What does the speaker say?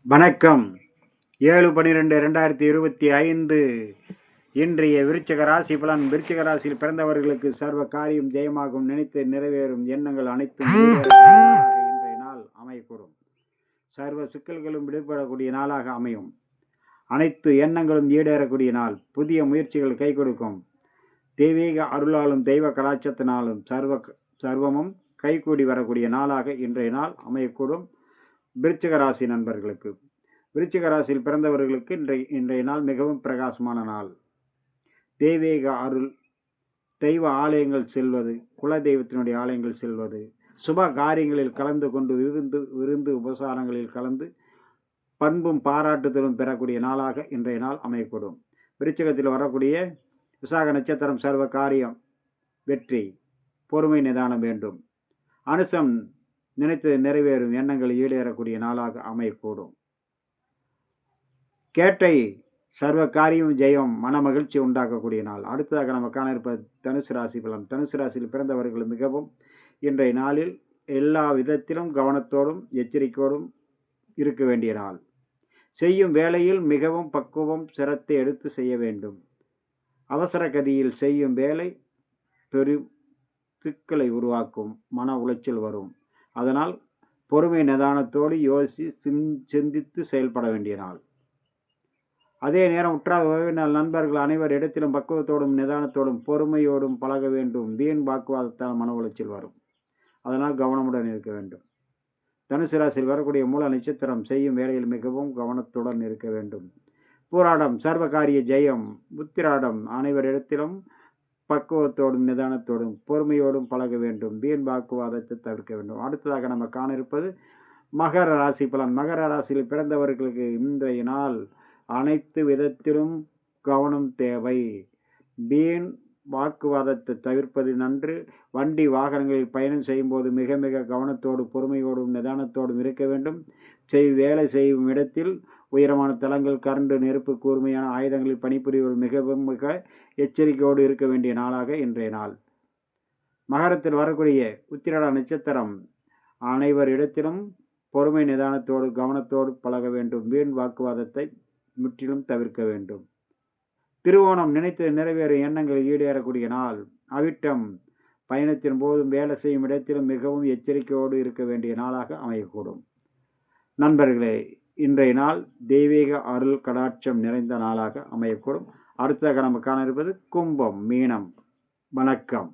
வணக்கம். 7/12/2025 இன்றைய விருச்சிக ராசி பலன். விருச்சிக ராசியில் பிறந்தவர்களுக்கு சர்வ காரியம் ஜெயமாகும், நினைத்து நிறைவேறும், எண்ணங்கள் அனைத்தும் இன்றைய நாள் அமையக்கூடும். சர்வ சிக்கல்களும் விடுபடக்கூடிய நாளாக அமையும். அனைத்து எண்ணங்களும் ஈடேறக்கூடிய நாள். புதிய முயற்சிகள் கை கொடுக்கும். தெய்வீக அருளாலும் தெய்வ கலாச்சத்தினாலும் சர்வமும் கைகூடி வரக்கூடிய நாளாக இன்றைய நாள் அமையக்கூடும். விருச்சிக ராசி நண்பர்களுக்கு, விருச்சிக ராசியில் பிறந்தவர்களுக்கு இன்றைய நாள் மிகவும் பிரகாசமான நாள். தெய்வீக அருள், தெய்வ ஆலயங்கள் செல்வது, குல தெய்வத்தினுடைய ஆலயங்கள் செல்வது, சுப காரியங்களில் கலந்து கொண்டு விருந்து உபசாரங்களில் கலந்து பண்பும் பாராட்டுதலும் பெறக்கூடிய நாளாக இன்றைய நாள் அமையக்கூடும். விருச்சிகத்தில் வரக்கூடிய விசாக நட்சத்திரம் சர்வ காரியம் வெற்றி, பொறுமை நிதானம் வேண்டும். அனுசம் நினைத்து நிறைவேறும், எண்ணங்கள் ஈடேறக்கூடிய நாளாக அமையக்கூடும். கேட்டை சர்வ காரியம் ஜெயம், மன மகிழ்ச்சி உண்டாக்கக்கூடிய நாள். அடுத்ததாக நம்ம காண இருப்பது தனுசு ராசி பலன். தனுசு ராசியில் பிறந்தவர்கள் மிகவும் இன்றைய நாளில் எல்லா விதத்திலும் கவனத்தோடும் எச்சரிக்கையோடும் இருக்க வேண்டிய நாள். செய்யும் வேலையில் மிகவும் பக்குவம் சிரத்தை எடுத்து செய்ய வேண்டும். அவசர கதியில் செய்யும் வேலை பெரும் சிக்கலை உருவாக்கும், மன உளைச்சல் வரும். அதனால் பொறுமை நிதானத்தோடு சிந்தித்து செயல்பட வேண்டிய நாள். அதே நேரம் உற்றார் உறவினர் நண்பர்கள் அனைவர் இடத்திலும் பக்குவத்தோடும் நிதானத்தோடும் பொறுமையோடும் பழக வேண்டும். வீண் வாக்குவாதத்தால் மன உளைச்சல் வரும். அதனால் கவனமுடன் இருக்க வேண்டும். தனுசு ராசியில் வரக்கூடிய மூல நட்சத்திரம் செய்யும் வேலையில் மிகவும் கவனத்துடன் இருக்க வேண்டும். போராடம் சர்வகாரிய ஜெயம். உத்திராடம் அனைவரிடத்திலும் பக்குவத்தோடும் நிதானத்தோடும் பொறுமையோடும் பழக வேண்டும். வீண் வாக்குவாதத்தை தவிர்க்க வேண்டும். அடுத்ததாக நம்ம காண இருப்பது மகர ராசி பலன். மகர ராசியில் பிறந்தவர்களுக்கு இன்றைய நாள் அனைத்து விதத்திலும் கவனம் தேவை. வீண் வாக்குவாதத்தை தவிர்ப்பது நன்று. வண்டி வாகனங்களில் பயணம் செய்யும்போது மிக மிக கவனத்தோடு பொறுமையோடும் நிதானத்தோடும் இருக்க வேண்டும். வேலை செய்யும் இடத்தில் உயரமான தளங்கள், கரண்டு, நெருப்பு, கூர்மையான ஆயுதங்களில் பணிபுரிவோர் மிக எச்சரிக்கையோடு இருக்க வேண்டிய நாளாக இன்றைய நாள். மகரத்தில் வரக்கூடிய உத்திராட நட்சத்திரம் அனைவர் இடத்திலும் பொறுமை நிதானத்தோடு கவனத்தோடு பழக வேண்டும். வீண் வாக்குவாதத்தை முற்றிலும் தவிர்க்க வேண்டும். திருவோணம் நினைத்து நிறைவேறும், எண்ணங்கள் ஈடேறக்கூடிய நாள். அவிட்டம் பயணத்தின் போதும் வேலை செய்யும் இடத்திலும் மிகவும் எச்சரிக்கையோடு இருக்க வேண்டிய நாளாக அமையக்கூடும். நண்பர்களே, இன்றைய நாள் தெய்வீக அருள் கடாட்சம் நிறைந்த நாளாக அமையக்கூடும். அடுத்ததாக நம்ம காண இருப்பது கும்பம் மீனம். வணக்கம்.